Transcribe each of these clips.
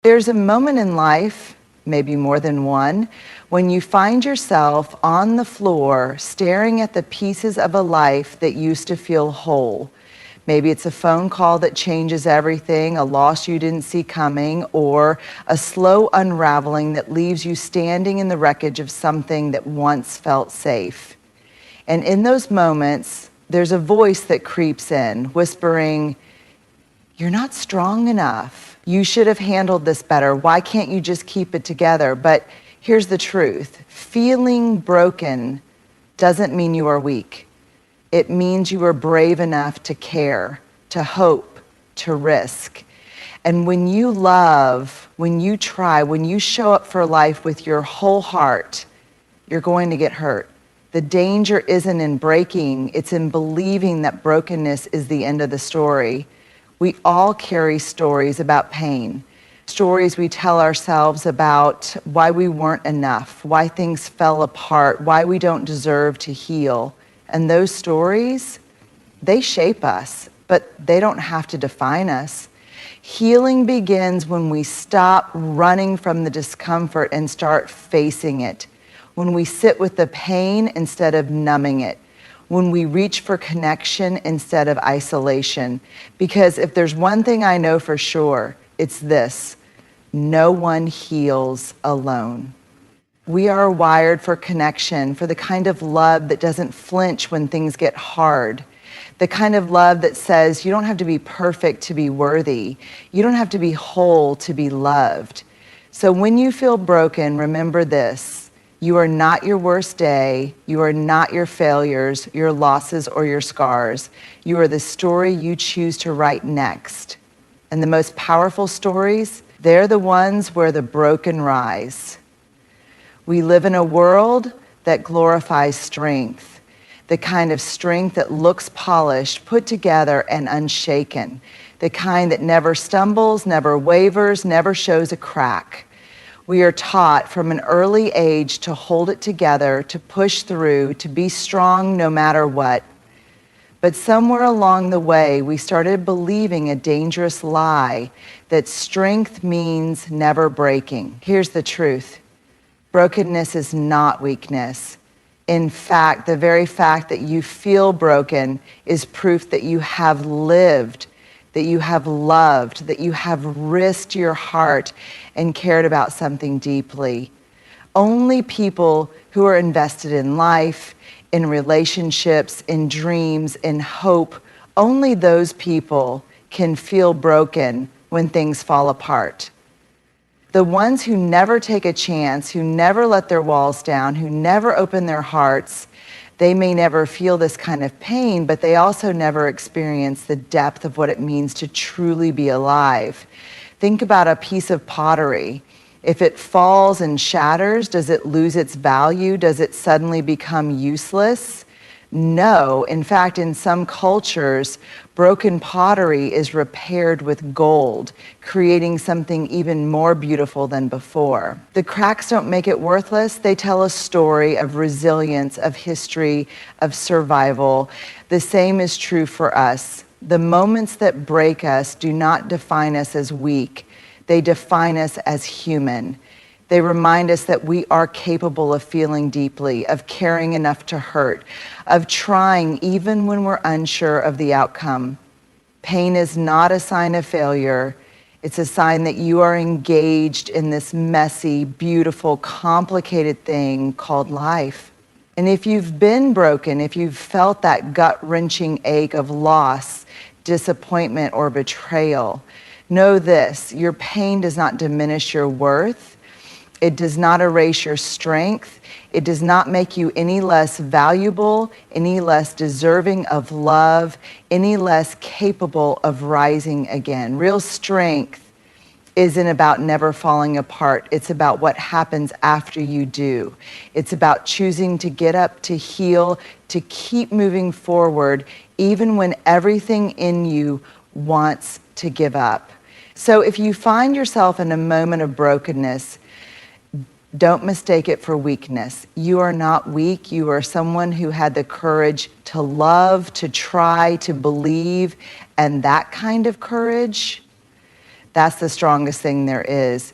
There's a moment in life, maybe more than one, when you find yourself on the floor staring at the pieces of a life that used to feel whole. Maybe it's a phone call that changes everything, a loss you didn't see coming, or a slow unraveling that leaves you standing in the wreckage of something that once felt safe. And in those moments, there's a voice that creeps in, whispering, "You're not strong enough. You should have handled this better. Why can't you just keep it together?" But here's the truth. Feeling broken doesn't mean you are weak. It means you are brave enough to care, to hope, to risk. And when you love, when you try, when you show up for life with your whole heart, you're going to get hurt. The danger isn't in breaking, it's in believing that brokenness is the end of the story. We all carry stories about pain, stories we tell ourselves about why we weren't enough, why things fell apart, why we don't deserve to heal. And those stories, they shape us, but they don't have to define us. Healing begins when we stop running from the discomfort and start facing it. When we sit with the pain instead of numbing it. When we reach for connection instead of isolation. Because if there's one thing I know for sure, it's this: no one heals alone. We are wired for connection, for the kind of love that doesn't flinch when things get hard. The kind of love that says you don't have to be perfect to be worthy. You don't have to be whole to be loved. So when you feel broken, remember this: you are not your worst day. You are not your failures, your losses, or your scars. You are the story you choose to write next. And the most powerful stories, they're the ones where the broken rise. We live in a world that glorifies strength, the kind of strength that looks polished, put together, and unshaken, the kind that never stumbles, never wavers, never shows a crack. We are taught from an early age to hold it together, to push through, to be strong no matter what. But somewhere along the way, we started believing a dangerous lie that strength means never breaking. Here's the truth. Brokenness is not weakness. In fact, the very fact that you feel broken is proof that you have lived, that you have loved, that you have risked your heart and cared about something deeply. Only people who are invested in life, in relationships, in dreams, in hope, only those people can feel broken when things fall apart. The ones who never take a chance, who never let their walls down, who never open their hearts, they may never feel this kind of pain, but they also never experience the depth of what it means to truly be alive. Think about a piece of pottery. If it falls and shatters, does it lose its value? Does it suddenly become useless? No. In fact, in some cultures, broken pottery is repaired with gold, creating something even more beautiful than before. The cracks don't make it worthless. They tell a story of resilience, of history, of survival. The same is true for us. The moments that break us do not define us as weak. They define us as human. They remind us that we are capable of feeling deeply, of caring enough to hurt, of trying even when we're unsure of the outcome. Pain is not a sign of failure. It's a sign that you are engaged in this messy, beautiful, complicated thing called life. And if you've been broken, if you've felt that gut-wrenching ache of loss, disappointment, or betrayal, know this: your pain does not diminish your worth. It does not erase your strength. It does not make you any less valuable, any less deserving of love, any less capable of rising again. Real strength isn't about never falling apart. It's about what happens after you do. It's about choosing to get up, to heal, to keep moving forward, even when everything in you wants to give up. So if you find yourself in a moment of brokenness, don't mistake it for weakness. You are not weak. You are someone who had the courage to love, to try, to believe, and that kind of courage, That's the strongest thing there is.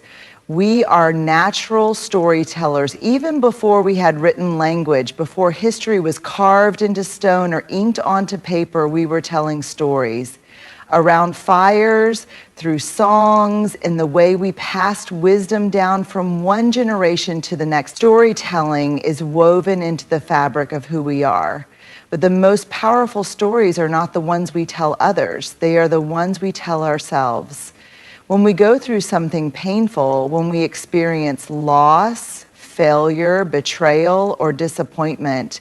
We are natural storytellers. Even before we had written language, before history was carved into stone or inked onto paper, we were telling stories. Around fires, through songs, in the way we passed wisdom down from one generation to the next. Storytelling is woven into the fabric of who we are. But the most powerful stories are not the ones we tell others. They are the ones we tell ourselves. When we go through something painful, when we experience loss, failure, betrayal, or disappointment,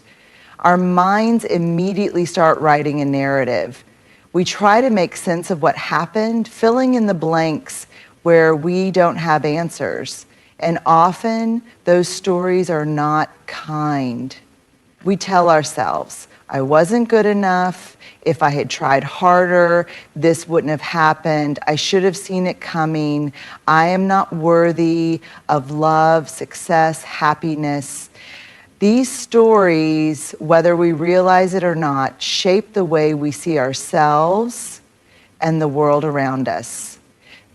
our minds immediately start writing a narrative. We try to make sense of what happened, filling in the blanks where we don't have answers. And often, those stories are not kind. We tell ourselves, I wasn't good enough. If I had tried harder, this wouldn't have happened. I should have seen it coming. I am not worthy of love, success, happiness. These stories, whether we realize it or not, shape the way we see ourselves and the world around us.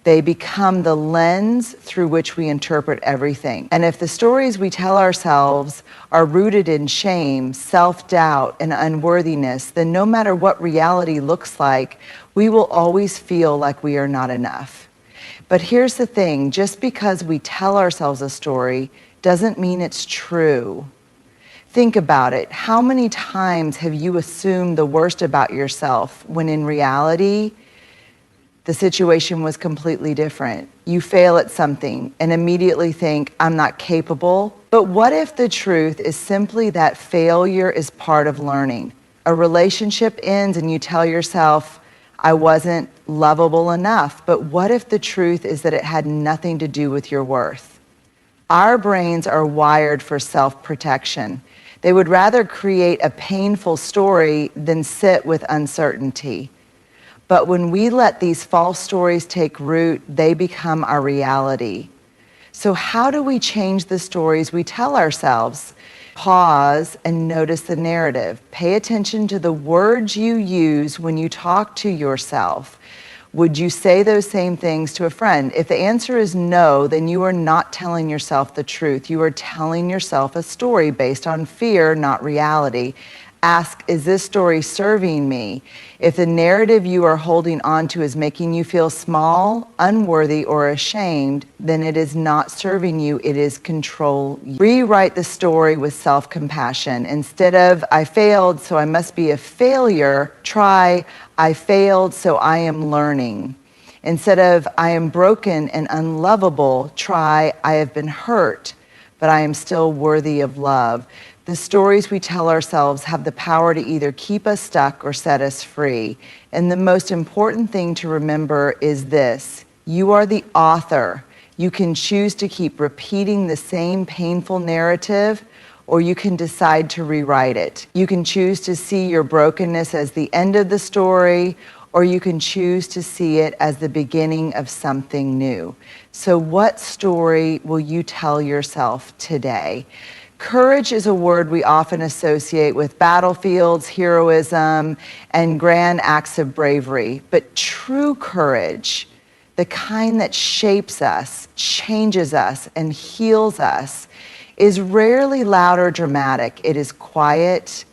They become the lens through which we interpret everything. And if the stories we tell ourselves are rooted in shame, self-doubt, and unworthiness, then no matter what reality looks like, we will always feel like we are not enough. But here's the thing, just because we tell ourselves a story doesn't mean it's true. Think about it. How many times have you assumed the worst about yourself when in reality, the situation was completely different? You fail at something and immediately think, I'm not capable. But what if the truth is simply that failure is part of learning? A relationship ends and you tell yourself, I wasn't lovable enough. But what if the truth is that it had nothing to do with your worth? Our brains are wired for self-protection. They would rather create a painful story than sit with uncertainty. But when we let these false stories take root, they become our reality. So how do we change the stories we tell ourselves? Pause and notice the narrative. Pay attention to the words you use when you talk to yourself. Would you say those same things to a friend? If the answer is no, then you are not telling yourself the truth. You are telling yourself a story based on fear, not reality. Ask, is this story serving me? If the narrative you are holding onto is making you feel small, unworthy, or ashamed, then it is not serving you, it is control. Rewrite the story with self-compassion. Instead of, I failed, so I must be a failure, try, I failed, so I am learning. Instead of, I am broken and unlovable, try, I have been hurt, but I am still worthy of love. The stories we tell ourselves have the power to either keep us stuck or set us free. And the most important thing to remember is this: you are the author. You can choose to keep repeating the same painful narrative, or you can decide to rewrite it. You can choose to see your brokenness as the end of the story, or you can choose to see it as the beginning of something new. So what story will you tell yourself today? Courage is a word we often associate with battlefields, heroism, and grand acts of bravery. But true courage, the kind that shapes us, changes us, and heals us, is rarely loud or dramatic. It is quiet.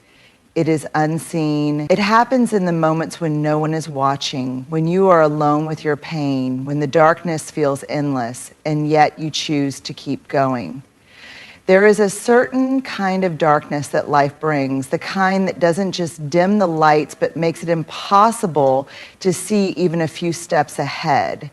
It is unseen. It happens in the moments when no one is watching, when you are alone with your pain, when the darkness feels endless, and yet you choose to keep going. There is a certain kind of darkness that life brings, the kind that doesn't just dim the lights, but makes it impossible to see even a few steps ahead.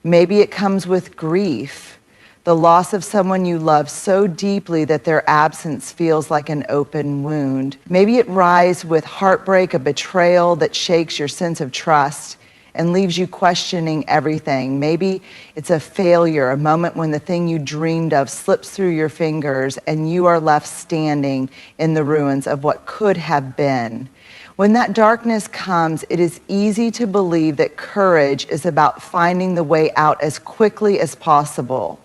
Maybe it comes with grief, the loss of someone you love so deeply that their absence feels like an open wound. Maybe it rises with heartbreak, a betrayal that shakes your sense of trust and leaves you questioning everything. Maybe it's a failure, a moment when the thing you dreamed of slips through your fingers and you are left standing in the ruins of what could have been. When that darkness comes, it is easy to believe that courage is about finding the way out as quickly as possible.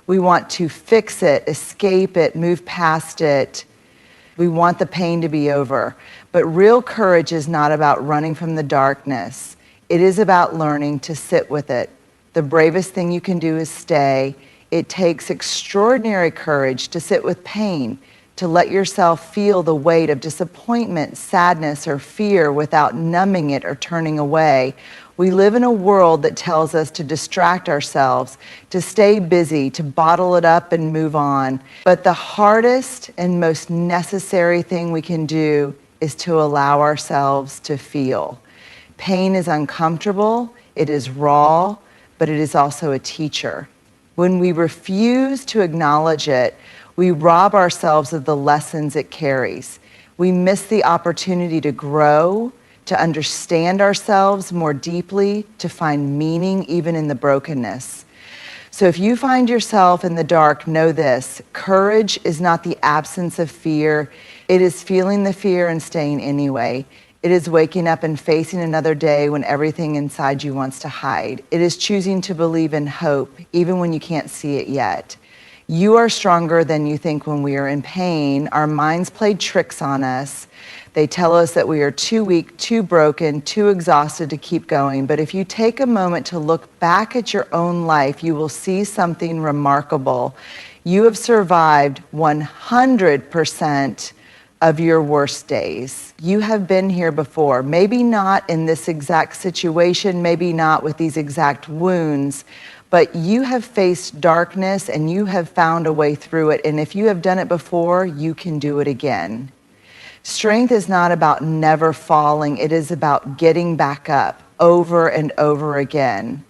We want to fix it, escape it, move past it. We want the pain to be over. But real courage is not about running from the darkness. It is about learning to sit with it, The bravest thing you can do is stay. It takes extraordinary courage to sit with pain, to let yourself feel the weight of disappointment, sadness, or fear without numbing it or turning away. We live in a world that tells us to distract ourselves, to stay busy, to bottle it up and move on. But the hardest and most necessary thing we can do is to allow ourselves to feel. Pain is uncomfortable, it is raw, but it is also a teacher. When we refuse to acknowledge it, we rob ourselves of the lessons it carries. We miss the opportunity to grow, to understand ourselves more deeply, to find meaning even in the brokenness. So if you find yourself in the dark, know this: courage is not the absence of fear. It is feeling the fear and staying anyway. It is waking up and facing another day when everything inside you wants to hide. It is choosing to believe in hope, even when you can't see it yet. You are stronger than you think when we are in pain. Our minds play tricks on us. They tell us that we are too weak, too broken, too exhausted to keep going. But if you take a moment to look back at your own life, you will see something remarkable. You have survived 100% of your worst days. You have been here before. Maybe not in this exact situation, maybe not with these exact wounds, but you have faced darkness and you have found a way through it. And if you have done it before, you can do it again. Strength is not about never falling. It is about getting back up over and over again.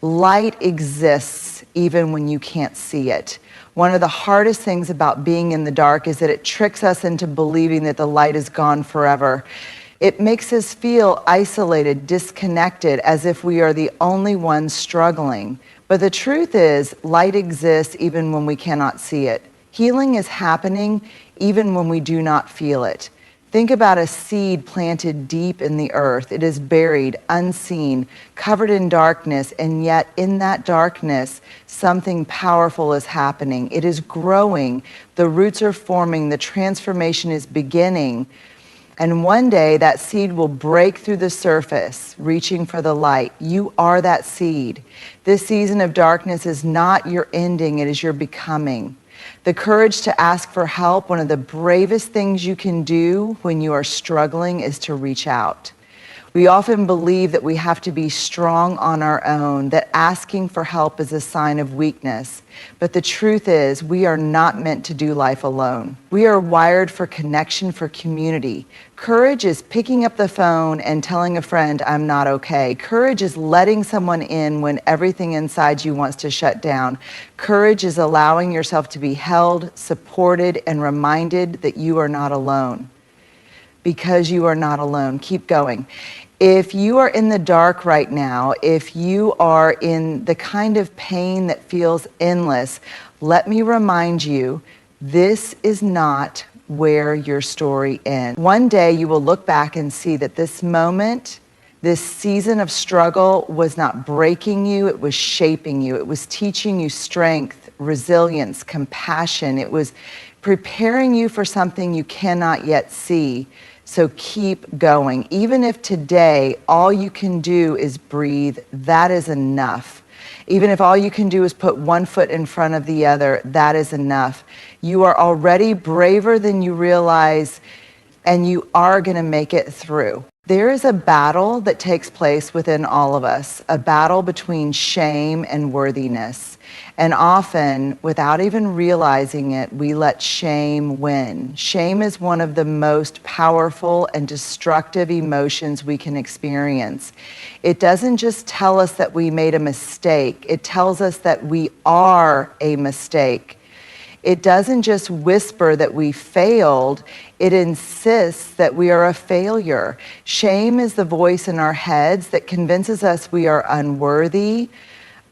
Light exists even when you can't see it. One of the hardest things about being in the dark is that it tricks us into believing that the light is gone forever. It makes us feel isolated, disconnected, as if we are the only ones struggling. But the truth is, light exists even when we cannot see it. Healing is happening even when we do not feel it. Think about a seed planted deep in the earth. It is buried, unseen, covered in darkness, and yet in that darkness, something powerful is happening. It is growing, the roots are forming, the transformation is beginning. And one day that seed will break through the surface, reaching for the light. You are that seed. This season of darkness is not your ending, it is your becoming. The courage to ask for help, one of the bravest things you can do when you are struggling is to reach out. We often believe that we have to be strong on our own, that asking for help is a sign of weakness. But the truth is, we are not meant to do life alone. We are wired for connection, for community. Courage is picking up the phone and telling a friend, I'm not okay. Courage is letting someone in when everything inside you wants to shut down. Courage is allowing yourself to be held, supported, and reminded that you are not alone. Because you are not alone. Keep going. If you are in the dark right now, if you are in the kind of pain that feels endless, let me remind you, this is not where your story ends. One day you will look back and see that this moment, this season of struggle was not breaking you, it was shaping you. It was teaching you strength, resilience, compassion. It was preparing you for something you cannot yet see. So keep going. Even if today all you can do is breathe, that is enough. Even if all you can do is put one foot in front of the other, that is enough. You are already braver than you realize, and you are going to make it through. There is a battle that takes place within all of us, a battle between shame and worthiness. And often, without even realizing it, we let shame win. Shame is one of the most powerful and destructive emotions we can experience. It doesn't just tell us that we made a mistake. It tells us that we are a mistake. It doesn't just whisper that we failed, it insists that we are a failure. Shame is the voice in our heads that convinces us we are unworthy,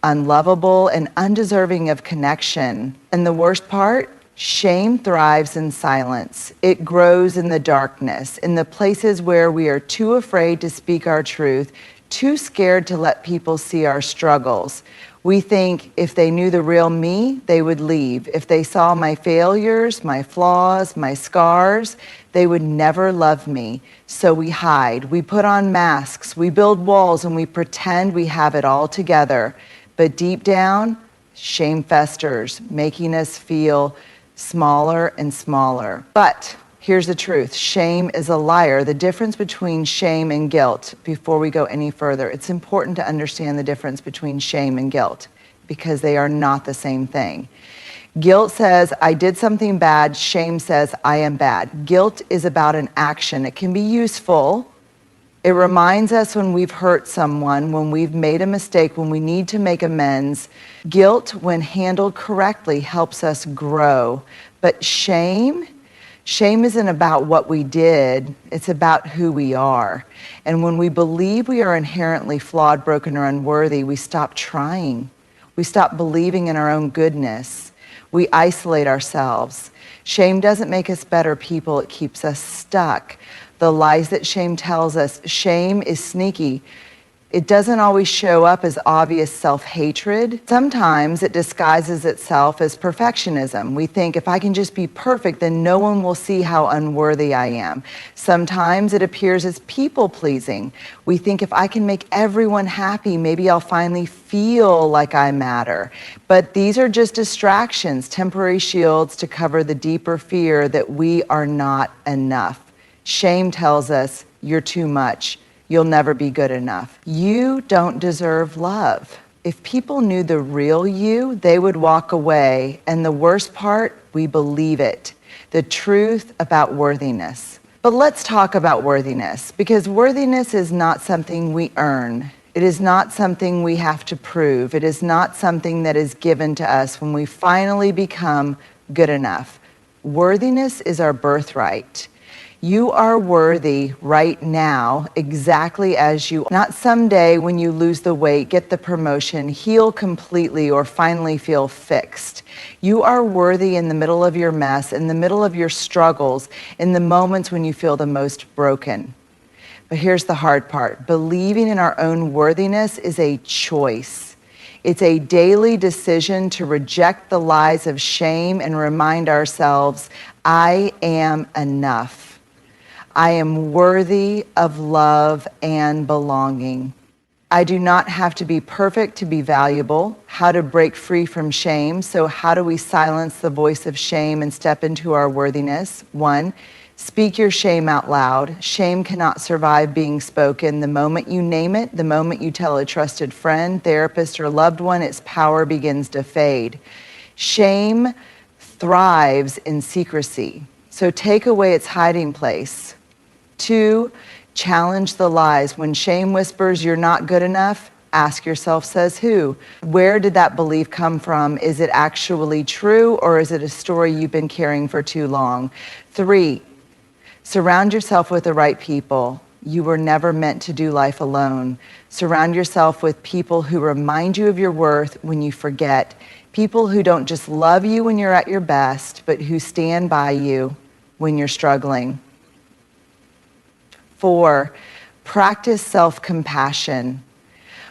unlovable, and undeserving of connection. And the worst part, shame thrives in silence. It grows in the darkness, in the places where we are too afraid to speak our truth, too scared to let people see our struggles. We think if they knew the real me, they would leave. If they saw my failures, my flaws, my scars, they would never love me. So we hide, we put on masks, we build walls, and we pretend we have it all together. But deep down, shame festers, making us feel smaller and smaller. But here's the truth. Shame is a liar. The difference between shame and guilt, before we go any further, it's important to understand the difference between shame and guilt because they are not the same thing. Guilt says, I did something bad. Shame says, I am bad. Guilt is about an action. It can be useful. It reminds us when we've hurt someone, when we've made a mistake, when we need to make amends. Guilt, when handled correctly, helps us grow. But shame isn't about what we did. It's about who we are. And when we believe we are inherently flawed, broken, or unworthy, we stop trying. We stop believing in our own goodness. We isolate ourselves. Shame doesn't make us better people. It keeps us stuck. The lies that shame tells us. Shame is sneaky. It doesn't always show up as obvious self-hatred. Sometimes it disguises itself as perfectionism. We think if I can just be perfect, then no one will see how unworthy I am. Sometimes it appears as people-pleasing. We think if I can make everyone happy, maybe I'll finally feel like I matter. But these are just distractions, temporary shields to cover the deeper fear that we are not enough. Shame tells us you're too much. You'll never be good enough. You don't deserve love. If people knew the real you, they would walk away. And the worst part, we believe it. The truth about worthiness. But let's talk about worthiness, because worthiness is not something we earn. It is not something we have to prove. It is not something that is given to us when we finally become good enough. Worthiness is our birthright. You are worthy right now, exactly as you are. Not someday when you lose the weight, get the promotion, heal completely, or finally feel fixed. You are worthy in the middle of your mess, in the middle of your struggles, in the moments when you feel the most broken. But here's the hard part. Believing in our own worthiness is a choice. It's a daily decision to reject the lies of shame and remind ourselves, I am enough. I am worthy of love and belonging. I do not have to be perfect to be valuable. How to break free from shame. So how do we silence the voice of shame and step into our worthiness? 1, speak your shame out loud. Shame cannot survive being spoken. The moment you name it, the moment you tell a trusted friend, therapist, or loved one, its power begins to fade. Shame thrives in secrecy. So take away its hiding place. 2, challenge the lies. When shame whispers you're not good enough, ask yourself, says who? Where did that belief come from? Is it actually true, or is it a story you've been carrying for too long? 3, surround yourself with the right people. You were never meant to do life alone. Surround yourself with people who remind you of your worth when you forget. People who don't just love you when you're at your best, but who stand by you when you're struggling. 4, practice self-compassion.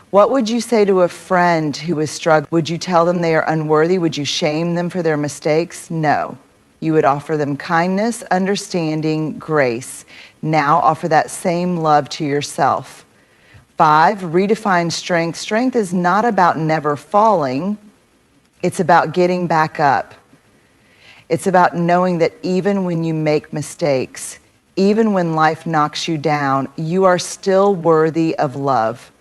What would you say to a friend who is struggling? Would you tell them they are unworthy? Would you shame them for their mistakes? No. You would offer them kindness, understanding, grace. Now offer that same love to yourself. 5, redefine strength. Strength is not about never falling. It's about getting back up. It's about knowing that even when you make mistakes, even when life knocks you down, you are still worthy of love.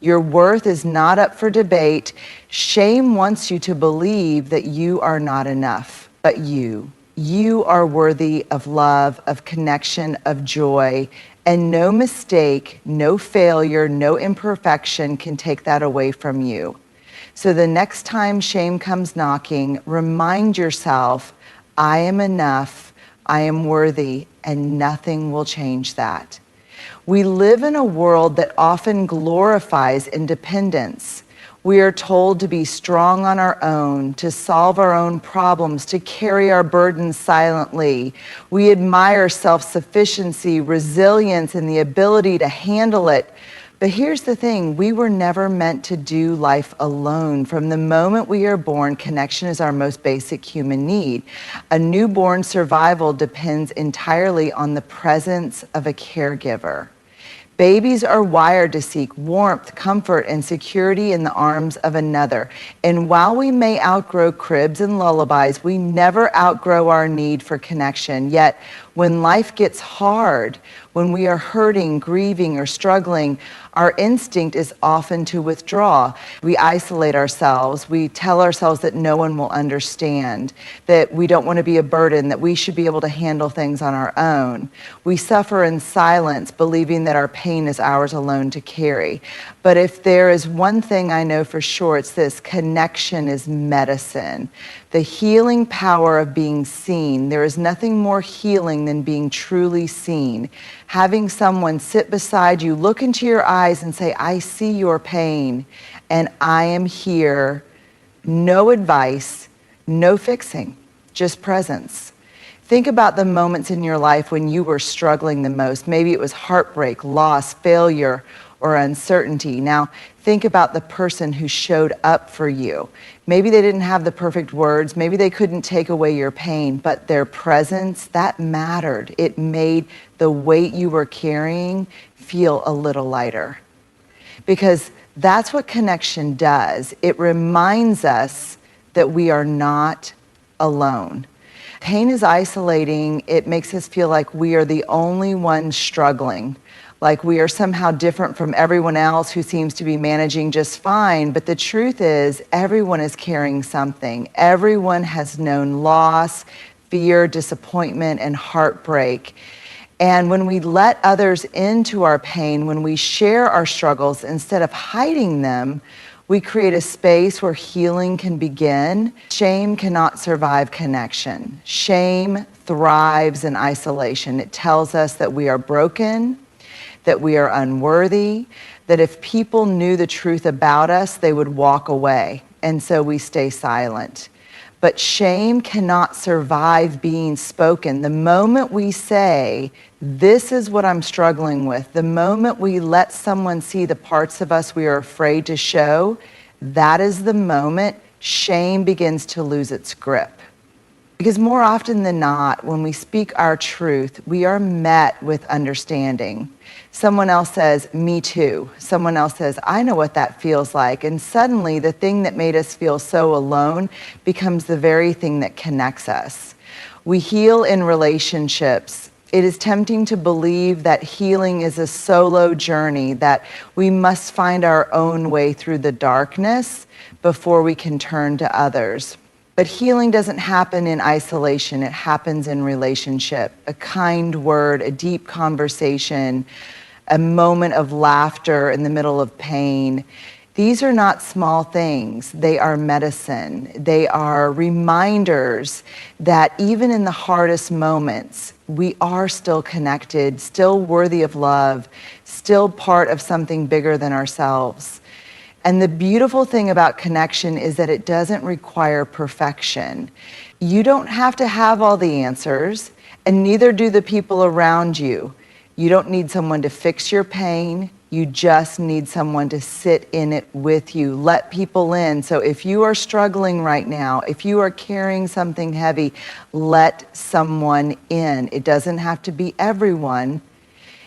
Your worth is not up for debate. Shame wants you to believe that you are not enough, but you are worthy of love, of connection, of joy, and no mistake, no failure, no imperfection can take that away from you. So the next time shame comes knocking, remind yourself, I am enough, I am worthy, and nothing will change that. We live in a world that often glorifies independence. We are told to be strong on our own, to solve our own problems, to carry our burdens silently. We admire self-sufficiency, resilience, and the ability to handle it. But here's the thing, we were never meant to do life alone. From the moment we are born, connection is our most basic human need. A newborn survival depends entirely on the presence of a caregiver. Babies are wired to seek warmth, comfort, and security in the arms of another. And while we may outgrow cribs and lullabies, we never outgrow our need for connection. Yet, when life gets hard, when we are hurting, grieving, or struggling, our instinct is often to withdraw. We isolate ourselves. We tell ourselves that no one will understand, that we don't want to be a burden, that we should be able to handle things on our own. We suffer in silence, believing that our pain is ours alone to carry. But if there is one thing I know for sure, it's this: connection is medicine. The healing power of being seen. There is nothing more healing than being truly seen. Having someone sit beside you, look into your eyes and say, I see your pain and I am here. No advice, no fixing, just presence. Think about the moments in your life when you were struggling the most. Maybe it was heartbreak, loss, failure, or uncertainty. Now, think about the person who showed up for you. Maybe they didn't have the perfect words. Maybe they couldn't take away your pain, but their presence, that mattered. It made the weight you were carrying feel a little lighter. Because that's what connection does. It reminds us that we are not alone. Pain is isolating. It makes us feel like we are the only ones struggling, like we are somehow different from everyone else who seems to be managing just fine. But the truth is, everyone is carrying something. Everyone has known loss, fear, disappointment, and heartbreak. And when we let others into our pain, when we share our struggles instead of hiding them, we create a space where healing can begin. Shame cannot survive connection. Shame thrives in isolation. It tells us that we are broken, that we are unworthy, that if people knew the truth about us, they would walk away. And so we stay silent. But shame cannot survive being spoken. The moment we say, this is what I'm struggling with, the moment we let someone see the parts of us we are afraid to show, that is the moment shame begins to lose its grip. Because more often than not, when we speak our truth, we are met with understanding. Someone else says, me too. Someone else says, I know what that feels like. And suddenly the thing that made us feel so alone becomes the very thing that connects us. We heal in relationships. It is tempting to believe that healing is a solo journey, that we must find our own way through the darkness before we can turn to others. But healing doesn't happen in isolation. It happens in relationship. A kind word, a deep conversation, a moment of laughter in the middle of pain. These are not small things. They are medicine. They are reminders that even in the hardest moments, we are still connected, still worthy of love, still part of something bigger than ourselves. And the beautiful thing about connection is that it doesn't require perfection. You don't have to have all the answers, and neither do the people around you. You don't need someone to fix your pain. You just need someone to sit in it with you. Let people in. So if you are struggling right now, if you are carrying something heavy, let someone in. It doesn't have to be everyone.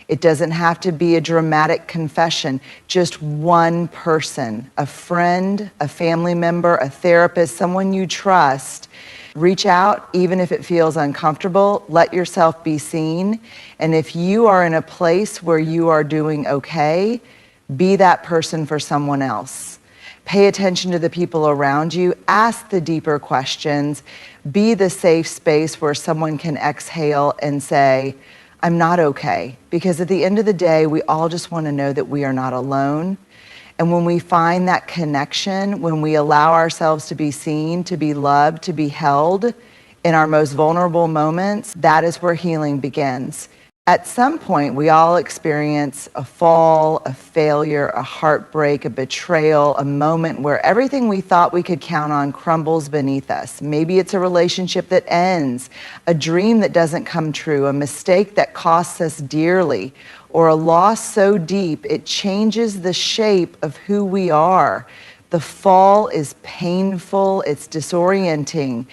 It doesn't have to be a dramatic confession. Just one person, a friend, a family member, a therapist, someone you trust. Reach out, even if it feels uncomfortable. Let yourself be seen. And if you are in a place where you are doing okay, be that person for someone else. Pay attention to the people around you. Ask the deeper questions. Be the safe space where someone can exhale and say, I'm not okay. Because at the end of the day, we all just want to know that we are not alone. And when we find that connection, when we allow ourselves to be seen, to be loved, to be held in our most vulnerable moments, that is where healing begins. At some point, we all experience a fall, a failure, a heartbreak, a betrayal, a moment where everything we thought we could count on crumbles beneath us. Maybe it's a relationship that ends, a dream that doesn't come true, a mistake that costs us dearly, or a loss so deep it changes the shape of who we are. The fall is painful, it's disorienting.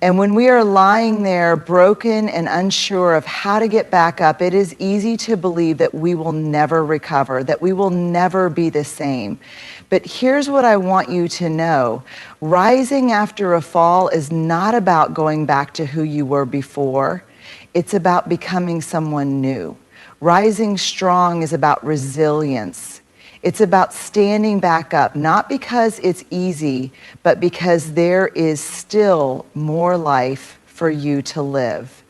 And when we are lying there broken and unsure of how to get back up, it is easy to believe that we will never recover, that we will never be the same. But here's what I want you to know. Rising after a fall is not about going back to who you were before. It's about becoming someone new. Rising strong is about resilience. It's about standing back up, not because it's easy, but because there is still more life for you to live.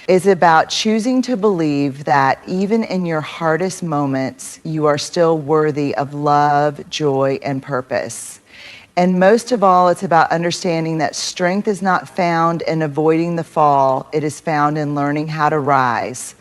It's about choosing to believe that even in your hardest moments, you are still worthy of love, joy, and purpose. And most of all, it's about understanding that strength is not found in avoiding the fall. It is found in learning how to rise.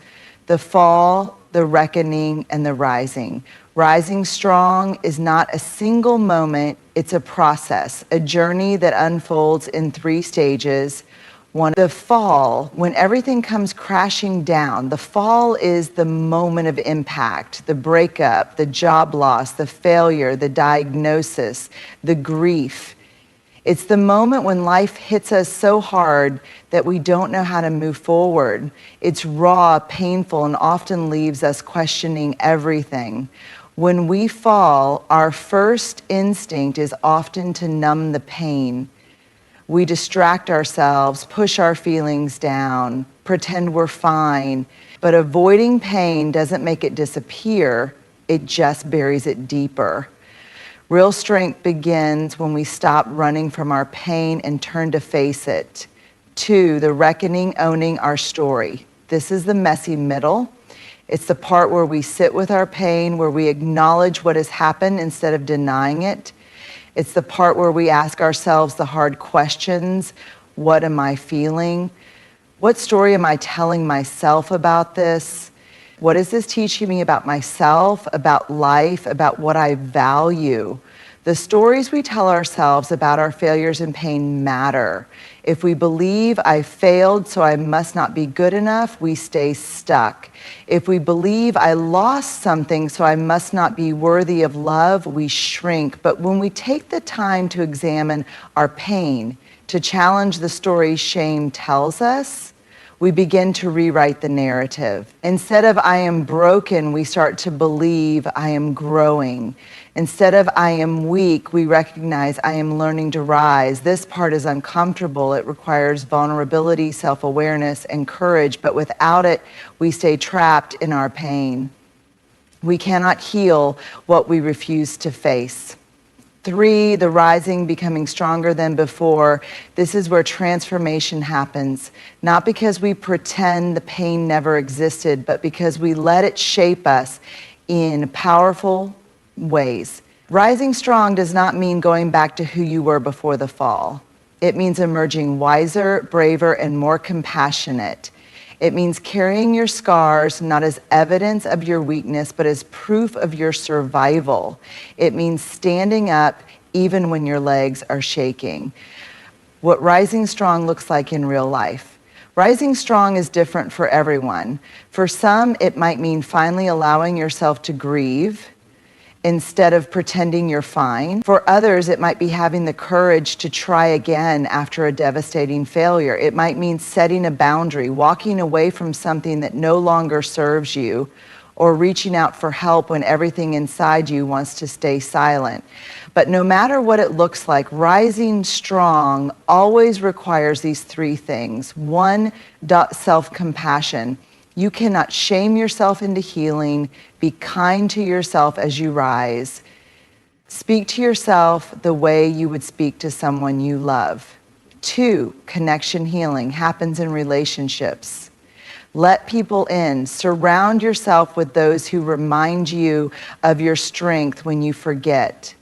The fall, the reckoning, and the rising. Rising strong is not a single moment, it's a process, a journey that unfolds in 3 stages. One, the fall, when everything comes crashing down. The fall is the moment of impact, the breakup, the job loss, the failure, the diagnosis, the grief. It's the moment when life hits us so hard that we don't know how to move forward. It's raw, painful, and often leaves us questioning everything. When we fall, our first instinct is often to numb the pain. We distract ourselves, push our feelings down, pretend we're fine. But avoiding pain doesn't make it disappear, it just buries it deeper. Real strength begins when we stop running from our pain and turn to face it. 2, the reckoning, owning our story. This is the messy middle. It's the part where we sit with our pain, where we acknowledge what has happened instead of denying it. It's the part where we ask ourselves the hard questions. What am I feeling? What story am I telling myself about this? What is this teaching me about myself, about life, about what I value? The stories we tell ourselves about our failures and pain matter. If we believe I failed, so I must not be good enough, we stay stuck. If we believe I lost something, so I must not be worthy of love, we shrink. But when we take the time to examine our pain, to challenge the story shame tells us, we begin to rewrite the narrative. Instead of I am broken, we start to believe I am growing. Instead of I am weak, we recognize I am learning to rise. This part is uncomfortable. It requires vulnerability, self-awareness, and courage, but without it, we stay trapped in our pain. We cannot heal what we refuse to face. 3, the rising, becoming stronger than before. This is where transformation happens, not because we pretend the pain never existed, but because we let it shape us in powerful ways. Rising strong does not mean going back to who you were before the fall. It means emerging wiser, braver, and more compassionate. It means carrying your scars not as evidence of your weakness, but as proof of your survival. It means standing up even when your legs are shaking. What rising strong looks like in real life. Rising strong is different for everyone. For some, it might mean finally allowing yourself to grieve instead of pretending you're fine. For others, it might be having the courage to try again after a devastating failure. It might mean setting a boundary, walking away from something that no longer serves you, or reaching out for help when everything inside you wants to stay silent. But no matter what it looks like, rising strong always requires these 3 things. 1, self-compassion. You cannot shame yourself into healing. Be kind to yourself as you rise. Speak to yourself the way you would speak to someone you love. 2, connection healing happens in relationships. Let people in. Surround yourself with those who remind you of your strength when you forget.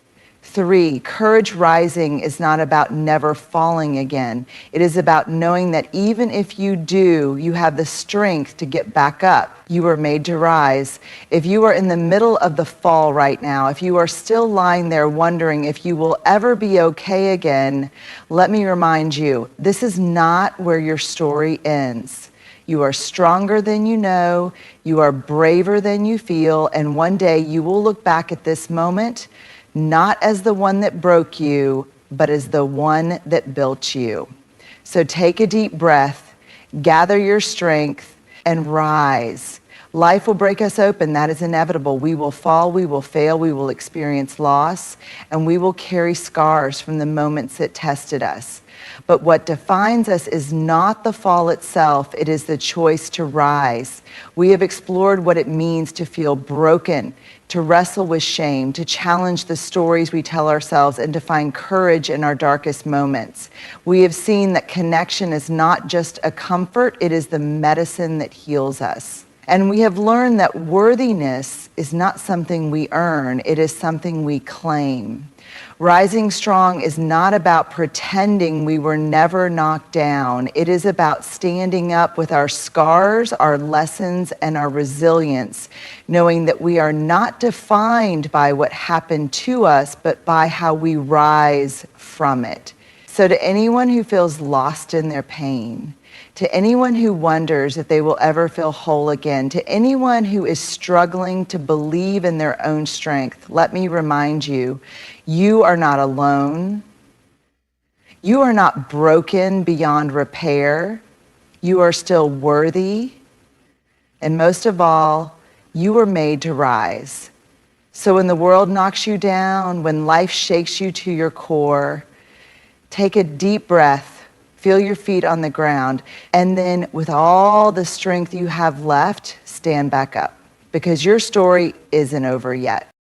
3, courage rising is not about never falling again. It is about knowing that even if you do, you have the strength to get back up. You are made to rise. If you are in the middle of the fall right now, if you are still lying there wondering if you will ever be okay again, let me remind you, this is not where your story ends. You are stronger than you know, you are braver than you feel, and one day you will look back at this moment not as the one that broke you, but as the one that built you. So take a deep breath, gather your strength, and rise. Life will break us open. That is inevitable. We will fall, we will fail, we will experience loss, and we will carry scars from the moments that tested us. But what defines us is not the fall itself, it is the choice to rise. We have explored what it means to feel broken, to wrestle with shame, to challenge the stories we tell ourselves, and to find courage in our darkest moments. We have seen that connection is not just a comfort, it is the medicine that heals us. And we have learned that worthiness is not something we earn, it is something we claim. Rising strong is not about pretending we were never knocked down. It is about standing up with our scars, our lessons, and our resilience, knowing that we are not defined by what happened to us, but by how we rise from it. So to anyone who feels lost in their pain, to anyone who wonders if they will ever feel whole again, to anyone who is struggling to believe in their own strength, let me remind you, you are not alone. You are not broken beyond repair. You are still worthy. And most of all, you were made to rise. So when the world knocks you down, when life shakes you to your core, take a deep breath. Feel your feet on the ground, and then with all the strength you have left, stand back up, because your story isn't over yet.